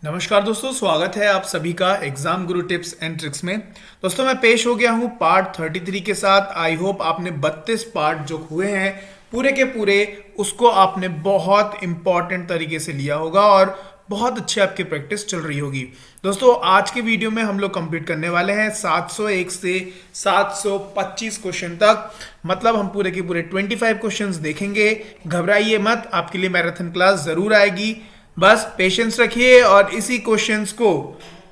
नमस्कार दोस्तों, स्वागत है आप सभी का exam Guru tips and tricks में। दोस्तों मैं पेश हो गया हूं पार्ट 33 के साथ। आई होप आपने 32 पार्ट जो हुए हैं पूरे के पूरे उसको आपने बहुत इंपॉर्टेंट तरीके से लिया होगा और बहुत अच्छी आपकी प्रैक्टिस चल रही होगी। दोस्तों आज के वीडियो में हम लोग कंप्लीट करने वाले हैं 701 से 725 क्वेश्चन तक। मतलब हम पूरे के पूरे 25 क्वेश्चंस देखेंगे। घबराइए मत, आपके लिए मैराथन क्लास जरूर आएगी। बस पेशेंस रखिए और इसी क्वेश्चंस को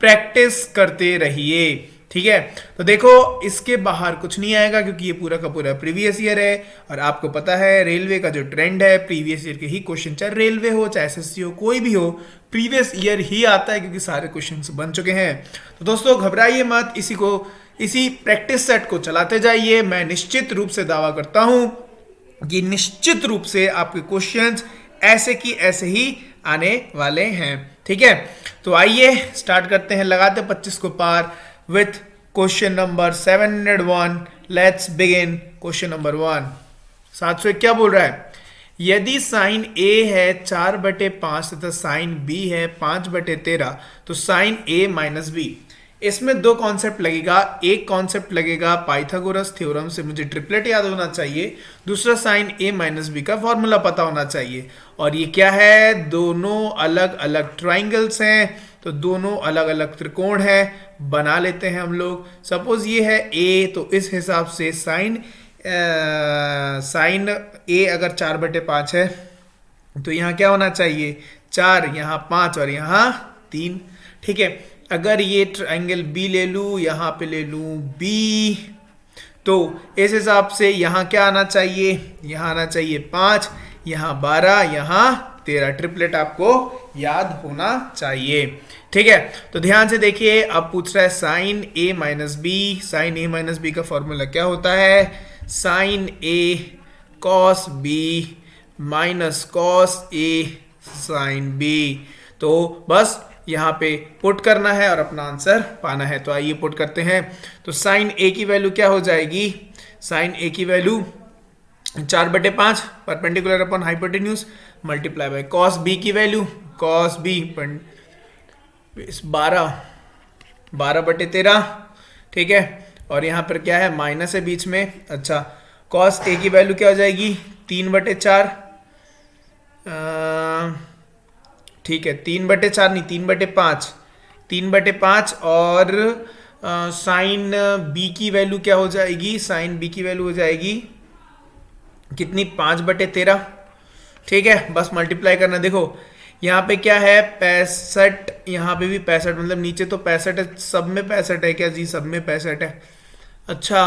प्रैक्टिस करते रहिए। ठीक है, तो देखो इसके बाहर कुछ नहीं आएगा क्योंकि ये पूरा का पूरा प्रीवियस ईयर है और आपको पता है रेलवे का जो ट्रेंड है प्रीवियस ईयर के ही क्वेश्चन, चाहे रेलवे हो चाहे एसएससी हो कोई भी हो, प्रीवियस ईयर ही आता है क्योंकि सारे क्वेश्चंस बन चुके हैं। तो दोस्तों घबराइए मत, इसी प्रैक्टिस सेट को चलाते जाइए। मैं निश्चित रूप से दावा करता हूं कि निश्चित रूप से आपके क्वेश्चंस ऐसे की ऐसे ही आने वाले हैं। ठीक है, तो आइए स्टार्ट करते हैं, लगाते 25 को पार with question number 701। Let's begin. Question number 1 701 क्या बोल रहा है? यदि साइन ए है 4/5 तथा साइन बी है 5/13 तो साइन ए माइनस बी। इसमें दो कॉन्सेप्ट लगेगा। एक कॉन्सेप्ट लगेगा पाइथागोरस थ्योरम से, मुझे ट्रिपलेट याद होना चाहिए। दूसरा साइन ए माइनस बी का फॉर्मूला पता होना चाहिए। और ये क्या है? दोनों अलग अलग ट्राइंगल्स हैं, तो दोनों अलग अलग त्रिकोण हैं। बना लेते हैं हम लोग। सपोज ये है ए, तो इस हिसाब से साइन ए अगर 4/5 है तो यहाँ क्या होना चाहिए? 4, यहाँ 5 और यहाँ 3। ठीक है, अगर ये ट्राइंगल बी ले लूं, यहां पे ले लूं बी, तो इस हिसाब से यहां क्या आना चाहिए? यहां आना चाहिए 5, यहां 12, यहां 13। ट्रिपलेट आपको याद होना चाहिए। ठीक है, तो ध्यान से देखिए। अब पूछ रहा है साइन ए माइनस बी। साइन ए माइनस बी का फॉर्मूला क्या होता है? Sign A cos B minus cos A sine B. तो बस यहाँ पे पुट करना है और अपना आंसर पाना है। तो आइए पुट करते हैं। तो साइन ए की वैल्यू क्या हो जाएगी? साइन ए की वैल्यू 4/5 perpendicular upon hypotenuse multiply by cos B की वैल्यू, कॉस बी 12/13। ठीक है, और यहाँ पर क्या है? माइनस है बीच में। अच्छा, कॉस ए की वैल्यू क्या हो जाएगी? 3/4। ठीक है, 3/4 नहीं, 3/5, 3/5। और साइन बी की वैल्यू क्या हो जाएगी? साइन बी की वैल्यू हो जाएगी कितनी? 5/13। ठीक है, बस मल्टीप्लाई करना। देखो यहाँ पे क्या है? 65, यहाँ पे भी 65, मतलब नीचे तो 65 है, सब में 65 है क्या जी? सब में 65 है। अच्छा,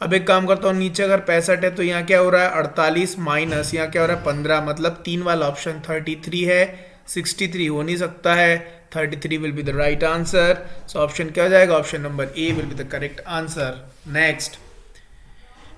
अब एक काम करता हूँ, नीचे अगर 65 है तो यहाँ क्या हो रहा है? 48 माइनस यहाँ क्या हो रहा है? 15, मतलब 3 वाला ऑप्शन 33 है। 63 हो नहीं सकता है। 33 will be the right answer. So option क्या हो जाएगा? Option number A will be the correct answer. Next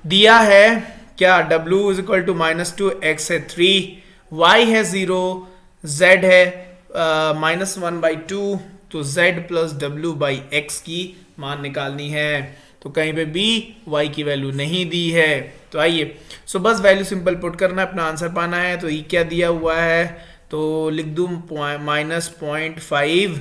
दिया है क्या? w is equal to -2, x है 3, y है 0, z है -1/2। तो z plus w by x की मान निकालनी है। तो कहीं पे भी y की वैल्यू नहीं दी है। तो आइए, सो बस वैल्यू सिंपल पुट करना है, अपना आंसर पाना है। तो ये क्या दिया हुआ है? तो लिख दूं -0.5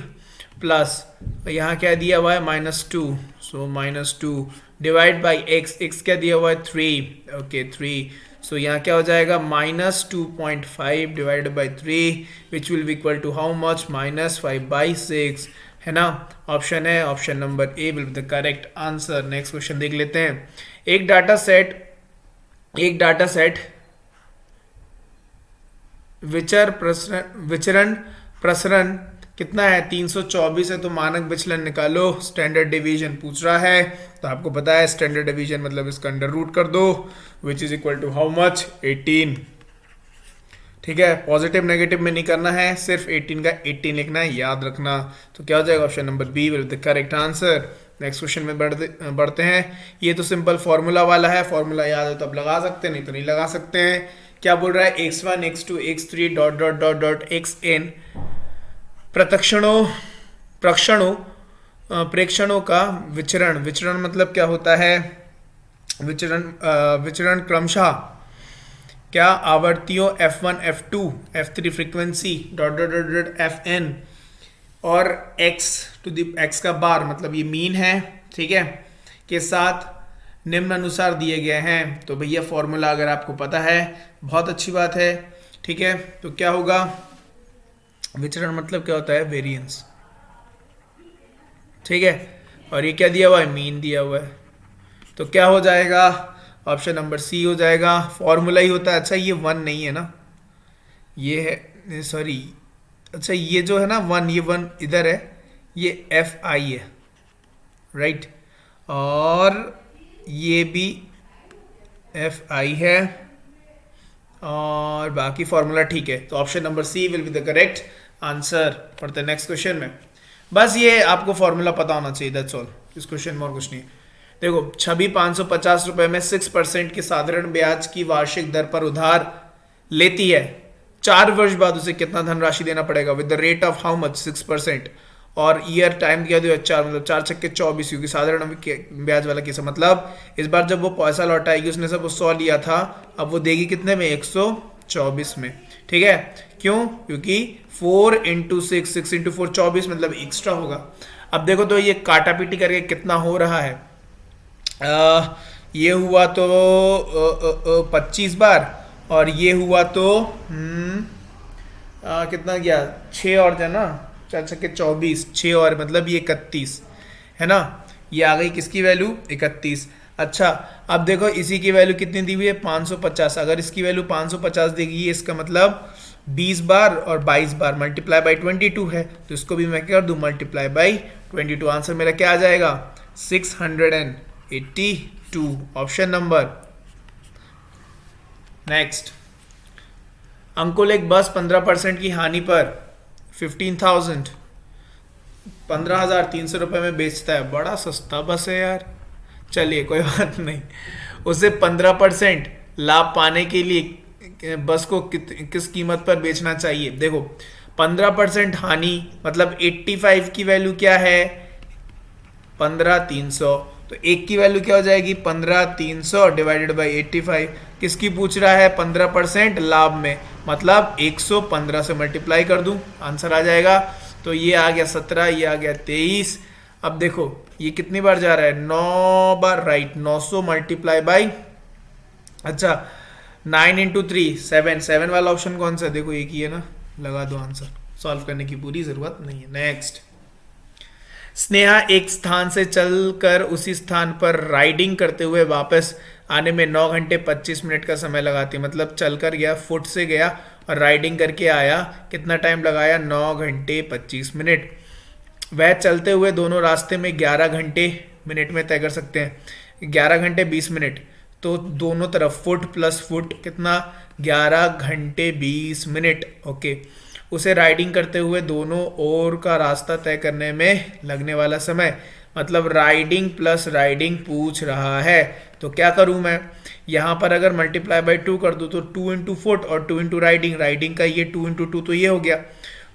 प्लस यहाँ क्या दिया हुआ है? -2। सो -2 डिवाइड बाई x क्या दिया हुआ है? 3। ओके 3। सो यहाँ क्या हो जाएगा? -2.5 divided by 3 which will be equal to how much? -5/6 है ना। ऑप्शन है, option number A will be the correct answer. Next question देख लेते हैं। एक डाटा सेट विचरण प्रसरण कितना है? 324 है। तो मानक विचलन निकालो। स्टैंडर्ड डिवीजन पूछ रहा है, तो आपको पता है स्टैंडर्ड डिवीजन मतलब इसका अंडर रूट कर दो, which is equal to how much? 18। ठीक है, पॉजिटिव नेगेटिव में नहीं करना है, सिर्फ 18 का 18 लिखना है, याद रखना। तो क्या हो जाएगा? Option number B will be the correct answer. Next question में बढ़ते हैं। ये तो सिंपल फॉर्मूला वाला है, फॉर्मूला याद हो तो अब लगा सकते हैं, नहीं तो नहीं लगा सकते हैं। क्या बोल रहा है? x1 x2 x3 dot dot dot dot xn प्रेक्षणों का विचरण। विचरण मतलब क्या होता है? विचरण क्रमशः क्या आवृत्तियों F1 F2 F3 frequency dot dot dot dot Fn और x का बार मतलब ये मीन है, ठीक है, के साथ निम्न अनुसार दिए गए हैं। तो भैया फॉर्मूला अगर आपको पता है बहुत अच्छी बात है, ठीक है। तो क्या होगा, विचरण मतलब क्या होता है, वेरिएंस, ठीक है। और ये क्या दिया हुआ है, मीन दिया हुआ है। तो क्या हो जाएगा, ऑप्शन नंबर सी हो जाएगा, फॉर्मूला ही होता है। अच्छा ये वन नहीं है ना, ये है, सॉरी, अच्छा ये जो है ना वन, ये वन इधर है, ये एफ आई है, राइट, और ये भी एफ आई है, और बाकी फॉर्मूला ठीक है। तो option number C will be the correct answer for the next question में। बस ये आपको फॉर्मूला पता होना चाहिए, दैट्स ऑल। इस क्वेश्चन में और कुछ नहीं। देखो, छवि 550 रुपए में 6% की साधारण ब्याज की वार्षिक दर पर उधार लेती है। 4 वर्ष बाद उसे कितना धनराशि देना पड़ेगा, with the rate of how much, 6%, और ईयर टाइम क्या दिया, 4, मतलब 4 छक्के 24, क्योंकि साधारण ब्याज वाला केस, मतलब इस बार जब वो पैसा लौटाएगी, उसने सब 100 लिया था, अब वो देगी कितने में, 124 में, ठीक है। क्यों, क्योंकि 4 इंटू 6, 6 इंटू 4 24, मतलब एक्स्ट्रा होगा। अब देखो तो ये काटा पीटी करके कितना हो रहा है, ये हुआ तो 25 बार, और ये हुआ तो कितना गया, 6 और जो ना, 4 छक्के 24, 6 और मतलब ये 31 है ना। ये आ गई किसकी वैल्यू, 31। अच्छा अब देखो इसी की वैल्यू कितनी दी हुई है, 550। अगर इसकी वैल्यू 550 देगी, इसका मतलब 20 बार और 22 बार मल्टीप्लाई बाई 22 है, तो इसको भी मैं क्या कर दूं, मल्टीप्लाई बाई 22। आंसर मेरा क्या आ जाएगा, 682, ऑप्शन नंबर। नेक्स्ट, अंकुल एक बस 15% की हानि पर 15,300 रुपए में बेचता है। बड़ा सस्ता बस है यार, चलिए कोई बात नहीं। उसे 15% लाभ पाने के लिए बस को किस कीमत पर बेचना चाहिए। देखो 15% हानि मतलब 85 की वैल्यू क्या है, 15,300, तो एक की वैल्यू क्या हो जाएगी, 15,300 डिवाइडेड बाई 85। किसकी पूछ रहा है, 15% लाभ में, मतलब 115 से मल्टीप्लाई कर दूं, आंसर आ जाएगा। तो ये आ गया 17, ये आ गया 23। अब देखो ये कितनी बार जा रहा है, 9 बार, राइट। 900 मल्टीप्लाई बाई, अच्छा 9 इंटू 3 7, 7 वाला ऑप्शन कौन सा है, देखो एक ही है ना, लगा दो आंसर, सॉल्व करने की पूरी जरूरत नहीं है। नेक्स्ट, स्नेहा एक स्थान से चलकर उसी स्थान पर राइडिंग करते हुए वापस आने में 9 घंटे 25 मिनट का समय लगाती है। मतलब चलकर गया, फुट से गया और राइडिंग करके आया, कितना टाइम लगाया, 9 घंटे 25 मिनट। वह चलते हुए दोनों रास्ते में 11 घंटे मिनट में तय कर सकते हैं। 11 घंटे 20 मिनट, तो दोनों तरफ फुट प्लस फुट कितना, 11 घंटे 20 मिनट, ओके। उसे राइडिंग करते हुए दोनों ओर का रास्ता तय करने में लगने वाला समय, मतलब राइडिंग प्लस राइडिंग पूछ रहा है। तो क्या करूं मैं, यहाँ पर अगर मल्टीप्लाई बाई 2 कर दूं तो 2 इंटू फुट और 2 इंटू राइडिंग, राइडिंग का ये 2 इंटू 2 तो ये हो गया,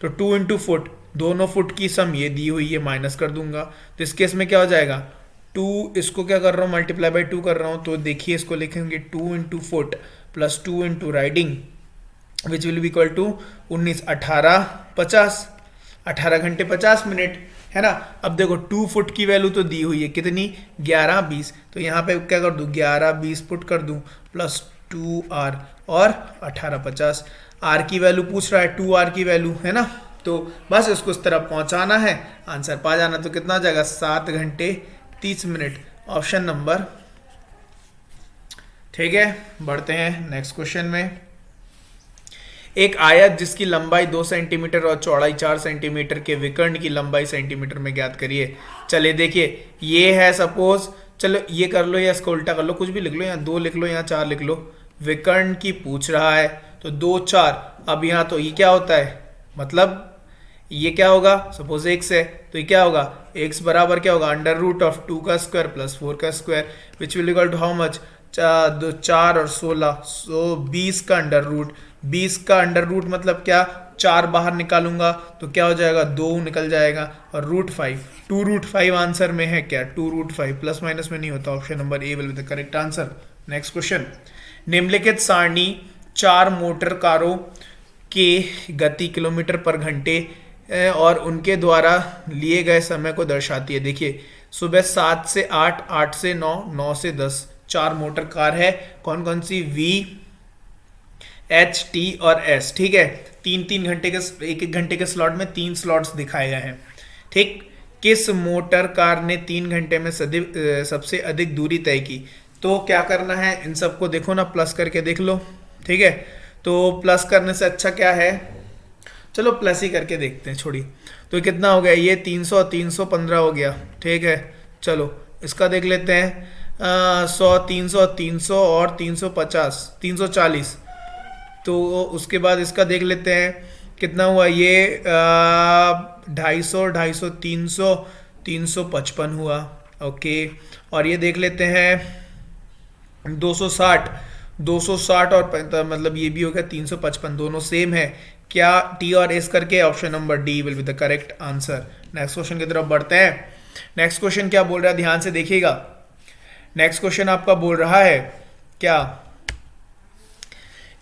तो 2 इंटू फुट, दोनों फुट की सम ये दी हुई है, माइनस कर दूंगा। तो इस केस में क्या हो जाएगा, 2, इसको क्या कर रहा हूँ, मल्टीप्लाई बाई 2 कर रहा हूँ, तो देखिए इसको लिखेंगे 2 into foot plus 2 into riding, which will be equal to 19, 18, 50, 18 घंटे 50 मिनट, है ना। अब देखो 2 फुट की वैल्यू तो दी हुई है कितनी, 11 20, तो यहाँ पे क्या कर दूं, 11 20 पुट कर दूं प्लस 2r और 18 50। r की वैल्यू पूछ रहा है, 2r की वैल्यू, है ना। तो बस इसको इस तरफ पहुंचाना है, आंसर पा जाना। तो कितना आ जाएगा, 7 घंटे 30 मिनट, ऑप्शन नंबर, ठीक है। बढ़ते हैं नेक्स्ट क्वेश्चन में। एक आयत जिसकी लंबाई 2 सेंटीमीटर और चौड़ाई 4 सेंटीमीटर के विकर्ण की लंबाई सेंटीमीटर में ज्ञात करिए। चले देखिए ये है सपोज, चलो ये कर लो या इसको उल्टा कर लो, कुछ भी लिख लो, यहाँ 2 लिख लो, यहाँ 4 लिख लो। विकर्ण की पूछ रहा है तो 2 4, अब यहाँ तो ये क्या होता है, मतलब ये क्या होगा, सपोज x है तो ये क्या होगा, x बराबर क्या होगा, अंडर रूट ऑफ 2 का स्क्वायर प्लस 4 का square, which will equal to how much, 4 और 16, सो 20 का अंडर रूट। 20 का अंडर रूट मतलब क्या, 4 बाहर निकालूंगा तो क्या हो जाएगा, 2 निकल जाएगा, और रूट 5, 2 रूट 5 आंसर में है क्या, 2 रूट 5, प्लस माइनस में नहीं होता, option number A will be the correct answer. Next question, निम्नलिखित सारणी 4 मोटर कारों के गति किलोमीटर पर घंटे और उनके द्वारा लिए गए समय को दर्शाती है। देखिए सुबह 7 से 8, 8 से 9, 9 से 10, 4 मोटर कार है। कौन कौन सी? वी, एच, टी और एस। ठीक है, 3-3 घंटे के, 1-1 घंटे के स्लॉट में 3 स्लॉट्स दिखाए गए हैं। ठीक, किस मोटर कार ने 3 घंटे में सबसे अधिक दूरी तय की? तो क्या करना है, इन सबको देखो ना, प्लस करके देख लो। ठीक है, तो प्लस करने से अच्छा क्या है, चलो प्लस ही करके देखते हैं, छोड़िए। तो कितना हो गया, ये 300, 315 हो गया। ठीक है, चलो इसका देख लेते हैं। 100, 300, 300 और 350, 340। तो उसके बाद इसका देख लेते हैं कितना हुआ, ये 250, 250, 300, 355 हुआ। ओके, और ये देख लेते हैं 260, 260 और मतलब ये भी हो गया 355, दोनों सेम है क्या? टी और एस करके option number D will be the correct answer. Next question की तरफ बढ़ते हैं। नेक्स्ट क्वेश्चन क्या बोल रहा है, ध्यान से देखिएगा। नेक्स्ट क्वेश्चन आपका बोल रहा है क्या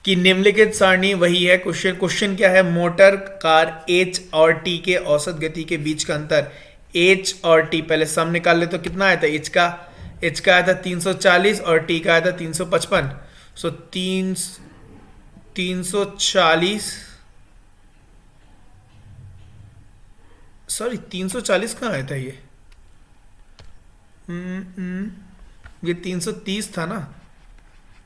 कि निम्नलिखित सारणी वही है। क्वेश्चन क्या है, मोटर कार एच और टी के औसत गति के बीच का अंतर। एच और टी, पहले सम निकाल ले तो कितना आया था, एच का आया था 340 और टी का आया था 355। सो 340, सॉरी 340 कहाँ आया था ये? ये 330 था ना,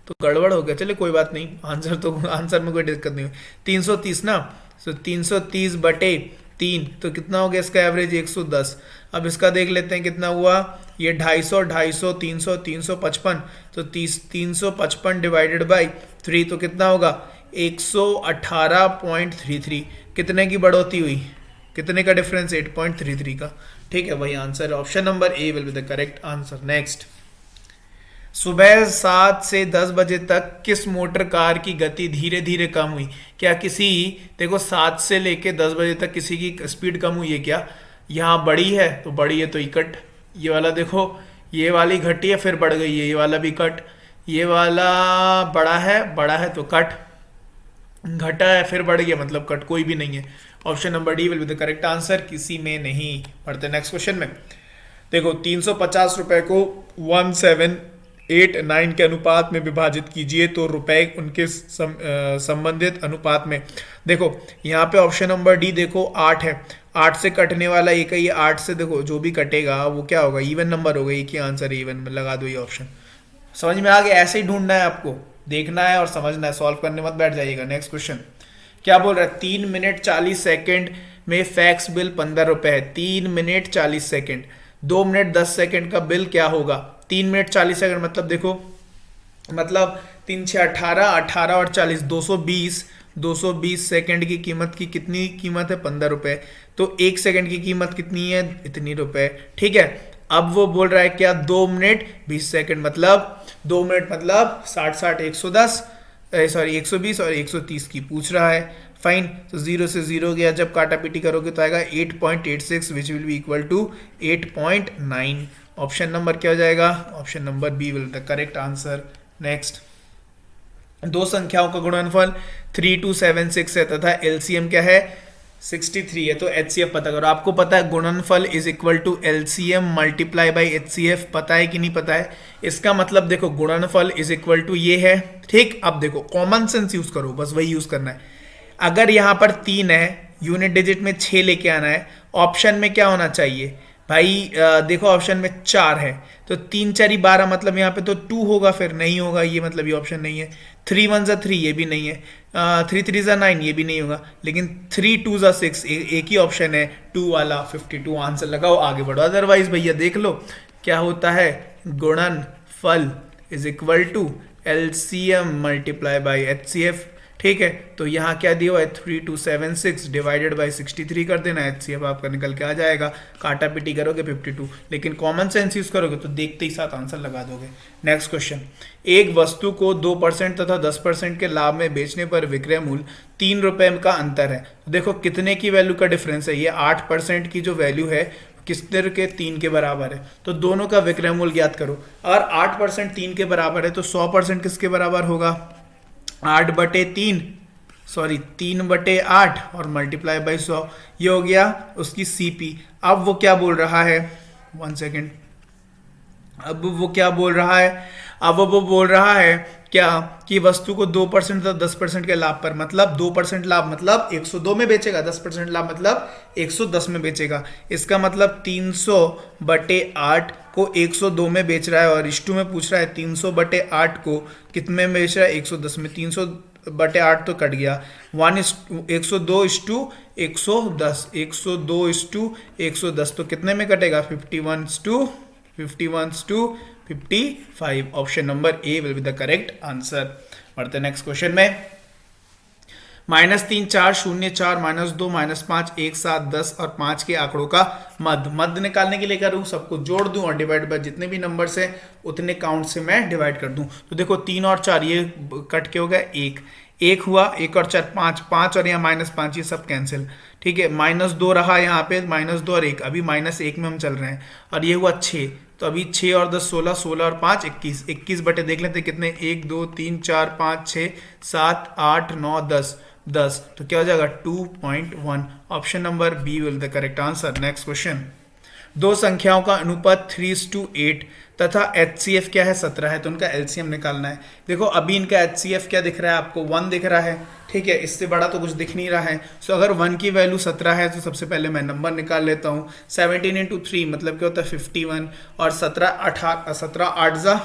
तो गड़बड़ हो गया। चलिए कोई बात नहीं, आंसर में कोई दिक्कत नहीं हुई। 330 ना, तो 330 बटे 3, तो कितना हो गया इसका एवरेज, 110। अब इसका देख लेते हैं कितना हुआ, ये 250, 250, 300, 355, तो 355 डिवाइडेड बाई 3, तो कितना होगा 118.33। कितने की बढ़ोतरी हुई, कितने का डिफरेंस, 8.33 का। ठीक है, वही आंसर है, option number A will be the correct answer. Next, सुबह 7 से 10 बजे तक किस मोटर कार की गति धीरे धीरे कम हुई? क्या किसी, देखो 7 से लेके 10 बजे तक किसी की स्पीड कम हुई है क्या? यहाँ बढ़ी है तो बढ़ी है तो इकट, ये वाला देखो, ये वाली घटी है फिर बढ़ गई है, ये वाला भी कट, ये वाला बड़ा है तो कट, घटा है फिर बढ़ गया मतलब कट, कोई भी नहीं है। Option number D will be the correct answer, किसी में नहीं। पढ़ते नेक्स्ट क्वेश्चन में। देखो 350 रुपए को 1789 के अनुपात में विभाजित कीजिए तो रुपए उनके संबंधित अनुपात में। देखो यहाँ पे ऑप्शन नंबर डी देखो 8 है, 8 से कटने वाला एक है, ये 8 से देखो जो भी कटेगा वो क्या होगा, इवन नंबर होगा, एक ही आंसर इवन में लगा दो ये ऑप्शन। समझ में आ गया? ऐसे ही ढूंढना है आपको, देखना है और समझना है, सॉल्व करने मत बैठ जाइएगा। नेक्स्ट क्वेश्चन क्या बोल रहा है, 3 मिनट 40 सेकंड में फैक्स बिल 15 रुपए है। 3 मिनट 40 सेकंड, 2 मिनट 10 सेकंड का बिल क्या होगा? 3 मिनट 40 सेकंड मतलब देखो, मतलब 3 6 18, 18 और 40, 220 सेकंड की कीमत की कितनी कीमत है, 15 रुपए। तो 1 सेकंड की कीमत कितनी है, इतनी रुपए। ठीक है, अब वो बोल रहा है क्या 2 मिनट 20 सेकंड, मतलब 2 मिनट मतलब 60 60 110, सॉरी 120 और 130 की पूछ रहा है। फाइन, तो 0 से 0 गया, जब काटा पीटी करोगे तो आएगा 8.86 which will be equal to 8.9। Option number क्या हो जाएगा, option number B will the correct answer. Next, दो संख्याओं का गुणनफल 3276 है तथा एलसीएम क्या है, 63 है, तो एचसीएफ पता करो। आपको पता है गुणनफल is equal to LCM multiply by HCF, पता है कि नहीं पता है? इसका मतलब देखो गुणनफल इज इक्वल टू ये है। ठीक, अब देखो कॉमन सेंस यूज करो, बस वही यूज करना है। अगर यहाँ पर 3 है, यूनिट डिजिट में 6 लेके आना है, ऑप्शन में क्या होना चाहिए भाई, देखो ऑप्शन में 4 है, तो 3 4 12 मतलब यहाँ पे तो 2 होगा, फिर नहीं होगा ये, मतलब ये ऑप्शन नहीं है। 3 1 3 ये भी नहीं है, 3 3 9 ये भी नहीं होगा, लेकिन 3 2 6 एक ही ऑप्शन है 2 वाला, 52 आंसर लगाओ, आगे बढ़ो। अदरवाइज भैया देख लो क्या होता है, गुणनफल is equal to LCM multiply by HCF. ठीक है, तो यहाँ क्या दिया हुआ है 3276 डिवाइडेड बाई 63 कर देना, एचसीएफ आपका निकल के आ जाएगा। काटा पीटी करोगे 52, लेकिन कॉमन सेंस यूज करोगे तो देखते ही साथ आंसर लगा दोगे। नेक्स्ट क्वेश्चन, एक वस्तु को 2% तथा 10% के लाभ में बेचने पर विक्रय मूल्य 3 रुपए का अंतर है। तो देखो कितने की वैल्यू का डिफरेंस है, ये 8% की जो वैल्यू है किसके के 3 के बराबर है, तो दोनों का विक्रय मूल्य ज्ञात करो। और 8% 3 के बराबर है तो 100% किसके बराबर होगा, 8/3 सॉरी 3/8 और मल्टीप्लाई बाई 100, ये हो गया उसकी सीपी। अब वो क्या बोल रहा है, 1 सेकेंड, अब वो क्या बोल रहा है, अब वो बोल रहा है क्या कि वस्तु को 2% तथा 10% के लाभ पर, मतलब 2% लाभ मतलब 102 में बेचेगा, 10% लाभ मतलब 110 में बेचेगा। इसका मतलब 300/8 को 102 में बेच रहा है और इस टू में पूछ रहा है 300/8 को कितने में बेच रहा है, 110 में। 300/8 तो कट गया, 102:110, 102:110 तो कितने में कटेगा, 51:55। Option number A will be the correct answer. बढ़ते नेक्स्ट क्वेश्चन में। -3, 4, 0, 4, -2, -5, 1, 7, 10 और 5 के आंकड़ों का मध्य निकालने के लिए करूं, सबको जोड़ दूं और डिवाइड बाय जितने भी नंबर्स हैं उतने काउंट से मैं डिवाइड कर दूं। तो देखो 3 और 4 ये कट के हो गया, 1 हुआ, 1 और 4 5, 5 और यहाँ -5 ये सब कैंसिल, ठीक है। -2 रहा यहाँ पे, -2 और 1, अभी -1 में हम चल रहे हैं और ये हुआ 6, तो अभी 6 और 10 16, 16 और 5 21, 21 बटे देख लेते हैं कितने, 1 2 3 4 5 6 7 8 9 10, तो क्या हो जाएगा 2.1। Option number B will the correct answer. Next question. दो संख्याओं का अनुपात 3:8 तथा HCF क्या है, 17 है, तो उनका LCM निकालना है। देखो अभी इनका HCF क्या दिख रहा है आपको, 1 दिख रहा है, ठीक है, इससे बड़ा तो कुछ दिख नहीं रहा है। सो अगर 1 की वैल्यू 17 है तो सबसे पहले मैं नंबर निकाल लेता हूँ। 17 × 3 मतलब क्या होता है 51 और 17 8 जा 17 8 जा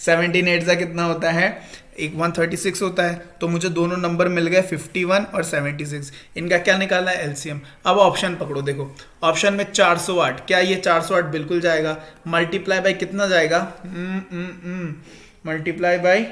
17 8 जा कितना होता है, 136 होता है। तो मुझे दोनों नंबर मिल गए 51 और 76। इनका क्या निकालना है, LCM। अब ऑप्शन पकड़ो, देखो ऑप्शन में 408, क्या ये 408 बिल्कुल जाएगा, मल्टीप्लाई बाय कितना जाएगा, मल्टीप्लाई बाय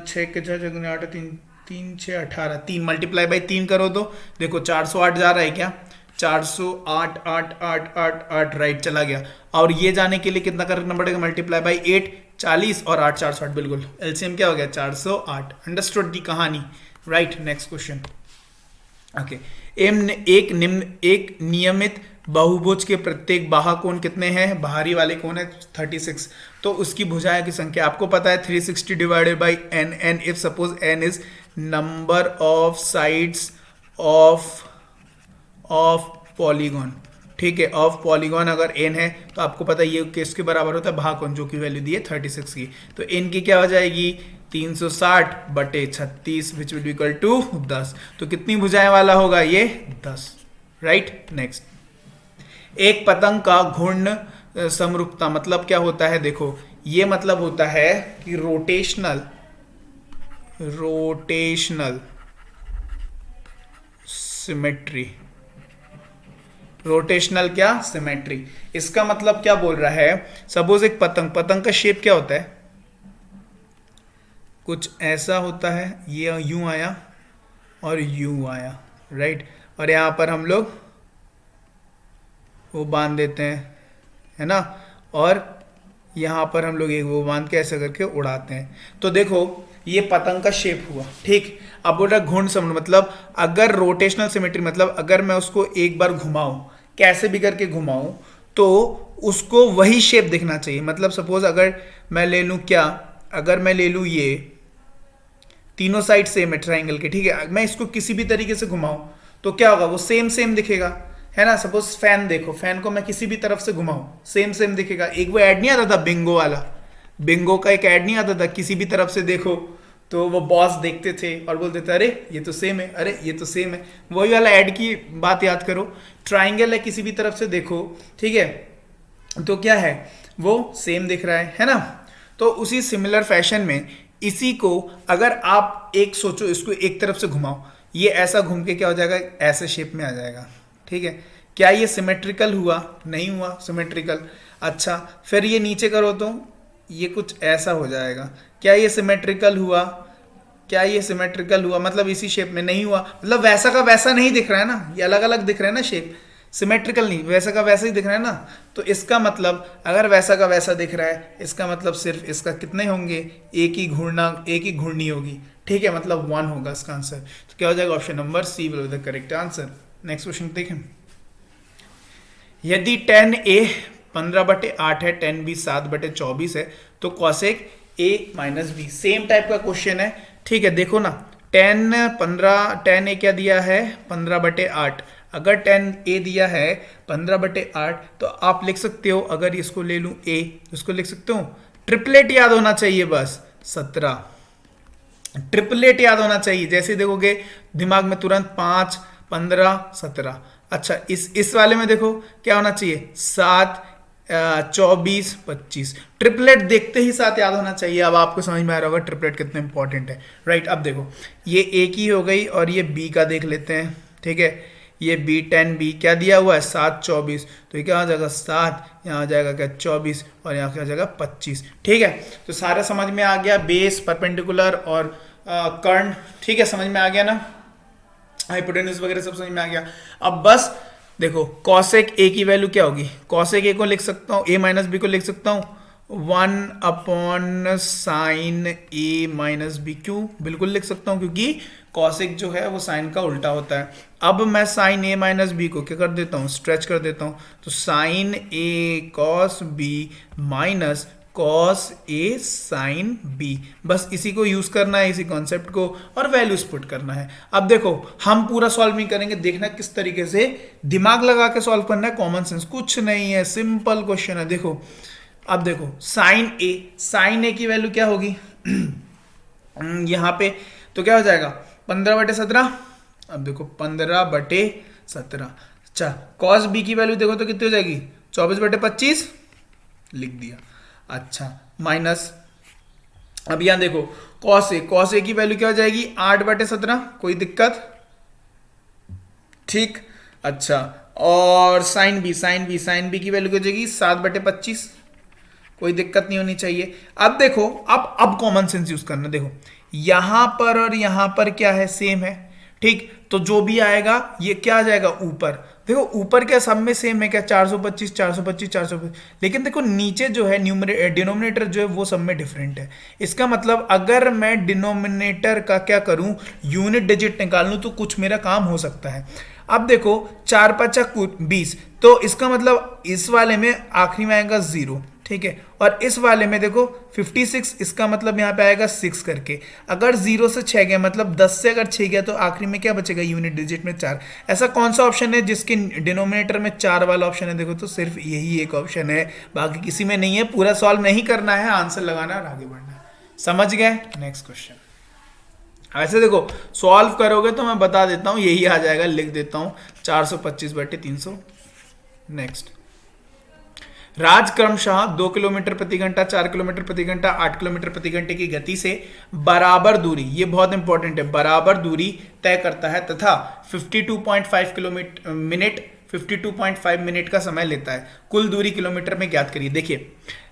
6 के 6 8 3 3 6 18, 3 मल्टीप्लाई बाय 3 करो तो देखो 408 जा रहा है क्या, 408 8 8 8 8 राइट चला गया। और ये जाने के लिए कितना करना पड़ेगा, मल्टीप्लाई बाय 8 40 और 8 408, बिल्कुल एलसीएम क्या हो गया 408। अंडरस्टूड दी कहानी, राइट। Next question. ओके, एक नियमित बहुभुज के प्रत्येक बाह्य कोण कितने हैं, बाहरी वाले कोण है 36, तो उसकी भुजाएं की संख्या आपको पता है 360 divided by n, N if suppose n is number of sides of polygon, ठीक है, ऑफ पॉलीगॉन अगर n है तो आपको पता है ये किसके बराबर होता है, भागकोण, जो की वैल्यू दी है 36 की। तो n की क्या हो जाएगी 360/36 विच विल इक्वल टू 10। तो कितनी भुजाएं वाला होगा ये 10, राइट। नेक्स्ट, एक पतंग का घूर्णन समरूपता मतलब क्या होता है, देखो ये मतलब होता है कि रोटेशनल सिमेट्री, रोटेशनल क्या सिमेट्री। इसका मतलब क्या बोल रहा है, सपोज एक पतंग का शेप क्या होता है, कुछ ऐसा होता है, ये यूं आया और यूं आया, राइट, और यहां पर हम लोग वो बांध देते हैं, है ना, और यहां पर हम लोग एक वो बांध के ऐसे करके उड़ाते हैं। तो देखो ये पतंग का शेप हुआ, ठीक। अब बोल रहा घूर्णन समरूप मतलब अगर रोटेशनल सिमेट्री मतलब अगर मैं उसको एक बार घुमाऊं, कैसे भी करके घुमाऊं, तो उसको वही शेप दिखना चाहिए। मतलब सपोज अगर मैं ले लूं क्या, अगर मैं ले लूं ये तीनों साइड सेम है ट्राइंगल के, ठीक है, मैं इसको किसी भी तरीके से घुमाऊं तो क्या होगा, वो सेम दिखेगा, है ना। सपोज फैन देखो, फैन को मैं किसी भी तरफ से घुमाऊं सेम दिखेगा। एक वो ऐड नहीं आता था बिंगो वाला, बिंगो का एक ऐड नहीं आता था, किसी भी तरफ से देखो तो वो बॉस देखते थे और बोलते थे अरे ये तो सेम है, अरे ये तो सेम है। वही वाला ऐड की बात याद करो, ट्राइंगल है किसी भी तरफ से देखो, ठीक है, तो क्या है वो सेम दिख रहा है ना। तो उसी सिमिलर फैशन में इसी को अगर आप एक सोचो, इसको एक तरफ से घुमाओ, ये ऐसा घूम के क्या हो जाएगा, ऐसे शेप में आ जाएगा, ठीक है। क्या ये सिमेट्रिकल हुआ, नहीं हुआ सिमेट्रिकल। अच्छा, फिर ये नीचे करो तो ये कुछ ऐसा हो जाएगा, क्या ये सिमेट्रिकल हुआ, क्या ये सिमेट्रिकल हुआ, मतलब इसी शेप में नहीं हुआ, मतलब वैसा का वैसा नहीं दिख रहा है ना, ये अलग अलग दिख रहा है ना शेप, सिमेट्रिकल नहीं, वैसा का वैसा ही दिख रहा है ना। तो इसका मतलब अगर वैसा का वैसा दिख रहा है, इसका मतलब सिर्फ इसका कितने होंगे, एक ही घूर्णी होगी, ठीक है, मतलब 1 होगा इसका आंसर। तो क्या हो जाएगा, option number C will be the correct answer. Next question देखें। यदि tan A 15/8 है, tan B 7/24 है, तो cosec ए माइनस बी, सेम टाइप का क्वेश्चन है। ठीक है, देखो ना, 10 ए क्या दिया है 15/8। अगर 10 ए दिया है 15/8 तो आप लिख सकते हो, अगर इसको ले लूं ए तो इसको लिख सकते हो, ट्रिपलेट याद होना चाहिए बस 17, ट्रिपलेट याद होना चाहिए। जैसे देखोगे दिमाग में तुरंत 5, 15, 17। अच्छा, इस वाले में देखो क्या होना चाहिए 7, 24, 25। ट्रिपलेट देखते ही साथ याद होना चाहिए। अब आपको समझ में आ रहा होगा ट्रिपलेट कितना इंपॉर्टेंट है, राइट। अब देखो ये ए की हो गई और ये बी का देख लेते हैं। ठीक है, ये बी 10 बी क्या दिया हुआ है 7, 24, तो ये क्या हो जाएगा 7, यहाँ आ जाएगा क्या 24 और यहाँ क्या हो जाएगा 25। ठीक है, तो सारा समझ में आ गया, बेस, परपेंडिकुलर और कर्ण। ठीक है, समझ में आ गया ना, हाइपोटेन्यूज वगैरह सब समझ में आ गया। अब बस देखो कॉसेक ए की वैल्यू क्या होगी, कॉसेक ए को लिख सकता हूँ, ए माइनस बी को लिख सकता हूँ 1/sin ए माइनस बी। क्यों, बिल्कुल लिख सकता हूँ, क्योंकि कॉसेक जो है वो साइन का उल्टा होता है। अब मैं साइन ए माइनस बी को क्या कर देता हूँ, स्ट्रेच कर देता हूँ, तो sign A cos B minus cos A sine B. बस इसी को यूज करना है, इसी कॉन्सेप्ट को, और वैल्यूज पुट करना है। अब देखो हम पूरा सॉल्व नहीं करेंगे, देखना किस तरीके से दिमाग लगा के सॉल्व करना है, कॉमन सेंस, कुछ नहीं है, सिंपल क्वेश्चन है। देखो अब देखो साइन ए की वैल्यू क्या होगी यहां पे, तो क्या हो जाएगा 15/17। अब देखो 15/17। अच्छा, कॉस बी की वैल्यू देखो तो कितनी हो जाएगी 24/25, लिख दिया। अच्छा, माइनस, अब यहां देखो कॉस ए की वैल्यू क्या हो जाएगी 8/17, कोई दिक्कत, ठीक। अच्छा, और साइन बी की वैल्यू क्या हो जाएगी 7/25, कोई दिक्कत नहीं होनी चाहिए। अब देखो, अब कॉमन सेंस यूज करना। देखो यहां पर और यहां पर क्या है, सेम है, ठीक। तो जो भी आएगा ये क्या आ जाएगा ऊपर, देखो ऊपर क्या सब में सेम है क्या 425, 425, 425, लेकिन देखो नीचे जो है डिनोमिनेटर जो है वो सब में डिफरेंट है। इसका मतलब अगर मैं डिनोमिनेटर का क्या करूं, यूनिट डिजिट निकाल लूं तो कुछ मेरा काम हो सकता है। अब देखो 4×5=20, तो इसका मतलब इस वाले में आखिरी में आएगा 0, ठीक है, और इस वाले में देखो 56, इसका मतलब यहाँ पे आएगा 6 करके। अगर 0 से 6 गया मतलब 10 से अगर 6 गया तो आखिरी में क्या बचेगा, यूनिट डिजिट में 4। ऐसा कौन सा ऑप्शन है जिसके डिनोमिनेटर में 4 वाला ऑप्शन है, देखो तो सिर्फ यही एक ऑप्शन है, बाकी किसी में नहीं है। पूरा सॉल्व नहीं करना है, आंसर लगाना और आगे बढ़ना है। समझ गए, नेक्स्ट क्वेश्चन। ऐसे देखो सॉल्व करोगे तो मैं बता देता हूं, यही आ जाएगा, लिख देता हूं 425/300। नेक्स्ट, राज क्रमशः 2 किलोमीटर प्रति घंटा, 4 किलोमीटर प्रति घंटा, 8 किलोमीटर प्रति घंटे की गति से बराबर दूरी, ये बहुत इंपॉर्टेंट है, बराबर दूरी तय करता है तथा 52.5 मिनट का समय लेता है। कुल दूरी किलोमीटर में ज्ञात करिए। देखिए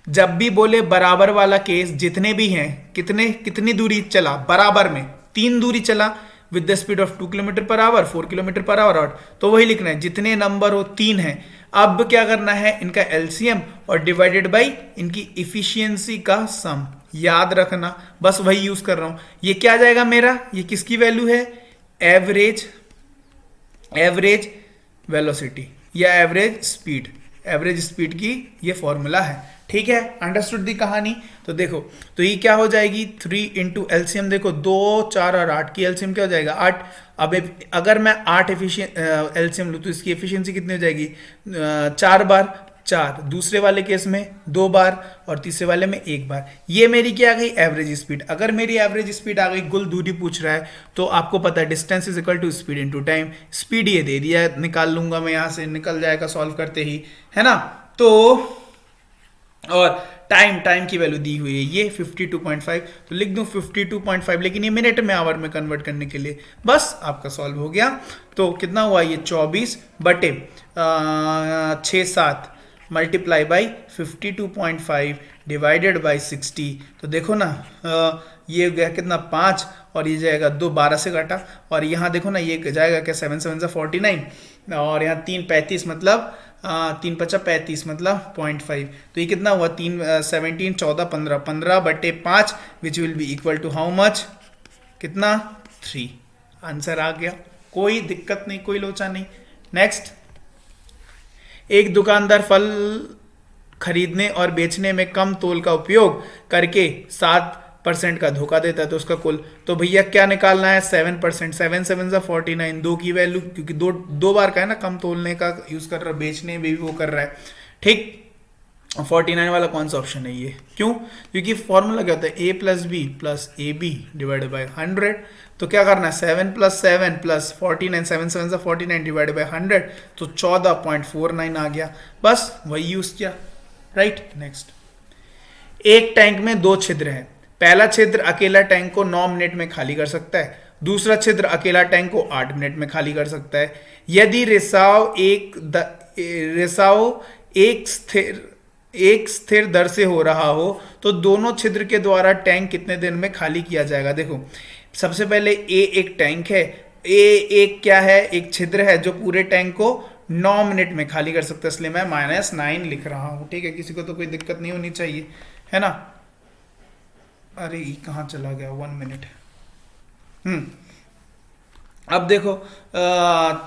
जब भी बोले बराबर वाला केस, जितने भी हैं, कितनी दूरी चला बराबर में, 3 दूरी चला with the speed of 2 kilometre per hour, 4 kilometre per hour, और तो वही लिखना है, जितने नंबर हो 3 है। अब क्या करना है, इनका एलसीएम और डिवाइडेड बाई इनकी इफिशियंसी का सम, याद रखना, बस वही यूज कर रहा हूं। ये क्या आ जाएगा मेरा, ये किसकी वैल्यू है, एवरेज वेलोसिटी या एवरेज स्पीड की ये फॉर्मूला है, ठीक है। अंडरस्टूड दी कहानी। तो देखो तो ये क्या हो जाएगी 3 इंटू एलसीएम, देखो 2, 4 और 8 की एलसीएम क्या हो जाएगा 8। अब अगर मैं 8 एलसीएम लूँ तो इसकी एफिशिएंसी कितनी हो जाएगी 4 बार 4, दूसरे वाले केस में 2 बार और तीसरे वाले में 1 बार। ये मेरी क्या आ गई एवरेज स्पीड। अगर मेरी एवरेज स्पीड आ गई, कुल दूरी पूछ रहा है, तो आपको पता है distance is equal to speed into time. Speed ये दे दिया, निकाल लूंगा मैं, यहां से निकल जाएगा सॉल्व करते ही, है ना। तो और टाइम की वैल्यू दी हुई है ये 52.5, तो लिख दूं 52.5, लेकिन ये मिनट में आवर में कन्वर्ट करने के लिए, बस आपका सॉल्व हो गया। तो कितना हुआ ये 24/6-7 मल्टीप्लाई बाई 52.5 डिवाइडेड बाई 60। तो देखो ना ये गया कितना 5 और ये जाएगा 2, 12 से घटा, और यहाँ देखो ना ये जाएगा क्या 7 7 49, और यहाँ 3 35 मतलब 3 5 35 मतलब 0.5। तो ये कितना हुआ 3 17 14 15 15/5 which will be equal to how much, कितना 3। आंसर आ गया, कोई दिक्कत नहीं, कोई लोचा नहीं। नेक्स्ट, एक दुकानदार फल खरीदने और बेचने में कम तोल का उपयोग करके 7% का धोखा देता है, तो उसका कुल, तो भैया क्या निकालना है, 7%, 7 7 49, 2 की वैल्यू, क्योंकि दो बार का है ना, कम तोलने का यूज कर रहा है, बेचने में भी वो कर रहा है, ठीक। 49 वाला कौन सा ऑप्शन है ये, क्यों, क्योंकि फॉर्मूला क्या होता है, a plus B plus A B divided by 100, तो क्या करना है, 7 प्लस 7 प्लस 49, 7 7 49 डिवाइडेड बाई 100, तो 14.49 आ गया, बस वही यूज किया, राइट। नेक्स्ट, एक टैंक में 2 छिद्र हैं, पहला छिद्र अकेला टैंक को 9 मिनट में खाली कर सकता है, दूसरा छिद्र अकेला टैंक को 8 मिनट में खाली कर सकता है। यदि रिसाव एक स्थिर दर से हो रहा हो तो दोनों छिद्र के द्वारा टैंक कितने दिन में खाली किया जाएगा। देखो सबसे पहले ए एक टैंक है, ए एक क्या है, एक छिद्र है जो पूरे टैंक को 9 मिनट में खाली कर सकता है, इसलिए मैं -9 लिख रहा हूं, ठीक है, किसी को तो कोई दिक्कत नहीं होनी चाहिए, है ना। अरे ये कहाँ चला गया, 1 मिनट। अब देखो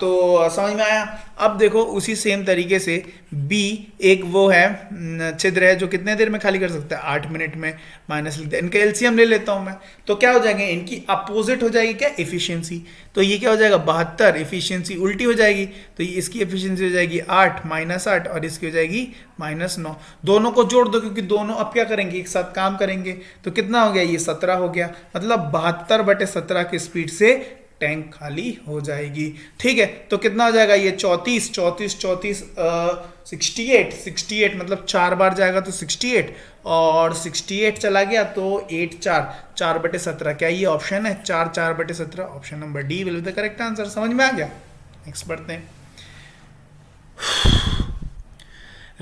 तो समझ में आया। अब देखो उसी सेम तरीके से बी एक वो है छिद्र है जो कितने देर में खाली कर सकता है, 8 मिनट में, माइनस लिखते हैं, इनका एलसीएम ले लेता हूं मैं, तो क्या हो जाएगा, इनकी अपोजिट हो जाएगी क्या, एफिशिएंसी, तो ये क्या हो जाएगा 72, एफिशिएंसी उल्टी हो जाएगी, तो इसकी एफिशिएंसी हो जाएगी 8 -8 और इसकी हो जाएगी -9, दोनों को जोड़ दो क्योंकि दोनों अब क्या करेंगे, एक साथ काम करेंगे, तो कितना हो गया, ये 17 हो गया, मतलब 72/17 की स्पीड से टैंक खाली हो जाएगी, ठीक है। तो कितना हो जाएगा ये 34 68 मतलब 4 बार जाएगा तो 68 और 68 चला गया तो 8 4/17, क्या ये ऑप्शन है 4/17, option number D will be the correct answer. समझ में आ गया। नेक्स्ट बढ़ते हैं।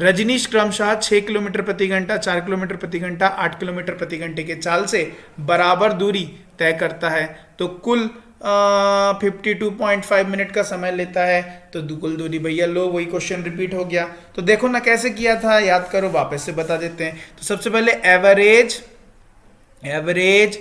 रजनीश क्रमशः 6 किलोमीटर प्रति घंटा, 4 किलोमीटर प्रति घंटा, 8 किलोमीटर प्रति घंटे के चाल से बराबर दूरी तय करता है, तो कुल 52.5 मिनट का समय लेता है, तो कुल दूरी भैया लो, वही क्वेश्चन रिपीट हो गया। तो देखो ना कैसे किया था, याद करो, वापस से बता देते हैं। तो सबसे पहले एवरेज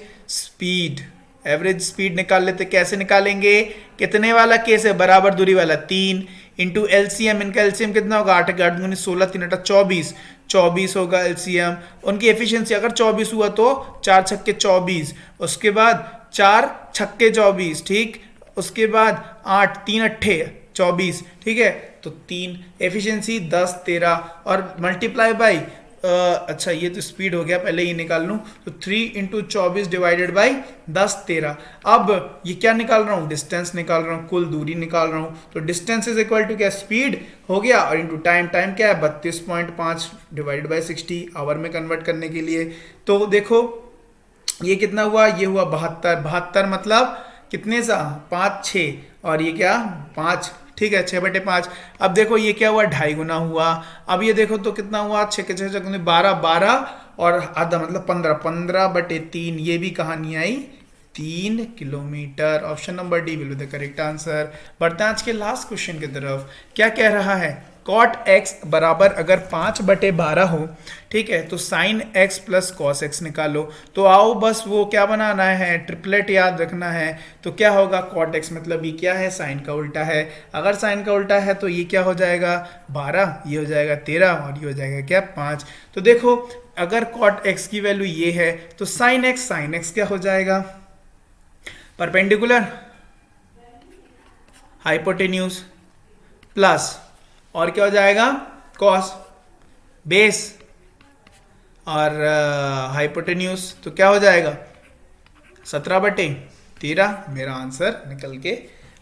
स्पीड निकाल लेते, कैसे निकालेंगे, कितने वाला केस है, बराबर दूरी वाला, 3 इंटू एलसीएम, इनका एलसीएम कितना होगा, 8 8 16 3 8 24 होगा एलसीएम। उनकी एफिशिएंसी अगर 24 हुआ तो 4 छक्के 24, उसके बाद 4 छक्के 24, ठीक, उसके बाद 8 3 अट्ठे 24, ठीक है, तो 3 एफिशिएंसी 10 13 और मल्टीप्लाई बाई अच्छा ये तो स्पीड हो गया, पहले ये निकाल लूं, तो 3 इंटू 24 डिवाइडेड बाई 10 13। अब ये क्या निकाल रहा हूं, डिस्टेंस निकाल रहा हूं, कुल दूरी निकाल रहा हूं, तो डिस्टेंस इज इक्वल टू क्या, स्पीड हो गया, और इंटू टाइम क्या है 32.5 डिवाइडेड बाई 60 आवर में कन्वर्ट करने के लिए। तो देखो ये कितना हुआ, ये हुआ 72 मतलब कितने सा 5 6 और ये क्या 5, ठीक है, 6/5। अब देखो ये क्या हुआ, 2.5 गुना हुआ। अब ये देखो तो कितना हुआ, 6 के 6 12 और आधा मतलब 15/3, ये भी कहानी आई 3 kilometre. Option number D will be the correct answer. बढ़ते हैं आज के लास्ट क्वेश्चन की तरफ। क्या कह रहा है, cot x बराबर अगर 5/12 हो, ठीक है, तो sin x plus cos x निकालो। तो आओ बस वो क्या बनाना है, ट्रिपलेट याद रखना है। तो क्या होगा, cot x मतलब ये क्या है, sin का उल्टा है, अगर sin का उल्टा है तो ये क्या हो जाएगा 12, ये हो जाएगा 13 और ये हो जाएगा क्या 5। तो देखो अगर cot x की वैल्यू ये है तो sin x क्या हो जाएगा, परपेंडिकुलर हाइपोटेन्यूज प्लस और क्या हो जाएगा कॉस बेस और हाइपोटेन्यूज, तो क्या हो जाएगा 17/13। मेरा आंसर निकल के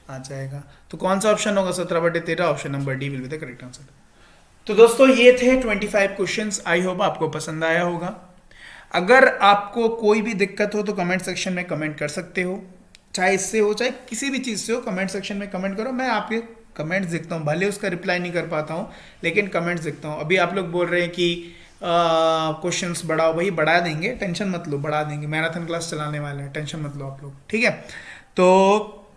आ जाएगा। तो कौन सा ऑप्शन होगा 17/13, option number D will be the correct answer. तो दोस्तों ये थे 25 क्वेश्चंस। आई होप आपको पसंद आया होगा। अगर आपको कोई भी दिक्कत हो तो कमेंट सेक्शन में कमेंट कर सकते हो, चाहे इससे हो चाहे किसी भी चीज़ से हो, कमेंट सेक्शन में कमेंट करो, मैं आपके कमेंट्स देखता हूँ, भले उसका रिप्लाई नहीं कर पाता हूँ लेकिन कमेंट्स देखता हूँ। अभी आप लोग बोल रहे हैं कि क्वेश्चंस बढ़ाओ, भाई बढ़ा देंगे, टेंशन मत लो, बढ़ा देंगे, मैराथन क्लास चलाने वाले हैं, टेंशन मत लो आप लोग, ठीक है। तो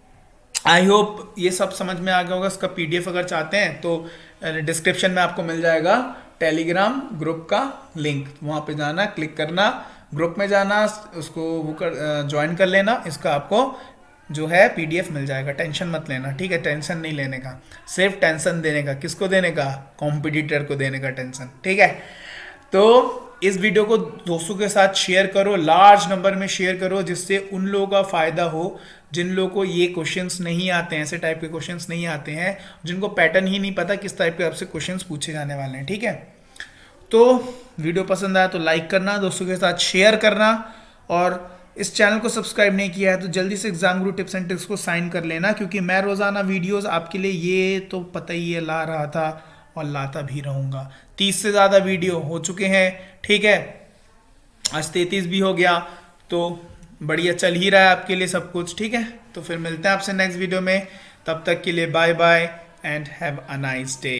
आई होप ये सब समझ में आ गया होगा। इसका पीडीएफ अगर चाहते हैं तो डिस्क्रिप्शन में आपको मिल जाएगा टेलीग्राम ग्रुप का लिंक, वहाँ पे जाना, क्लिक करना, ग्रुप में जाना, उसको वो कर ज्वाइन कर लेना, इसका आपको जो है पीडीएफ मिल जाएगा, टेंशन मत लेना, ठीक है, टेंशन नहीं लेने का, सिर्फ टेंशन देने का, किसको देने का, कॉम्पिटिटर को देने का टेंशन, ठीक है। तो इस वीडियो को दोस्तों के साथ शेयर करो, लार्ज नंबर में शेयर करो, जिससे उन लोगों का फायदा हो जिन लोगों को ये क्वेश्चंस नहीं आते हैं, ऐसे टाइप के क्वेश्चंस नहीं आते हैं, जिनको पैटर्न ही नहीं पता किस टाइप के आपसे क्वेश्चंस पूछे जाने वाले हैं। ठीक है, तो वीडियो पसंद आया तो लाइक करना, दोस्तों के साथ शेयर करना, और इस चैनल को सब्सक्राइब नहीं किया है तो जल्दी से exam Guru tips and tricks को साइन कर लेना, क्योंकि मैं रोजाना वीडियोस आपके लिए ये तो पता ही है ला रहा था और लाता भी रहूंगा। 30 से ज़्यादा वीडियो हो चुके हैं। ठीक है, आज 33 भी हो गया, तो बढ़िया चल ही रहा है आपके लिए सब कुछ। ठीक है, तो फिर मिलते हैं आपसे नेक्स्ट वीडियो में, तब तक के लिए bye bye and have a nice day.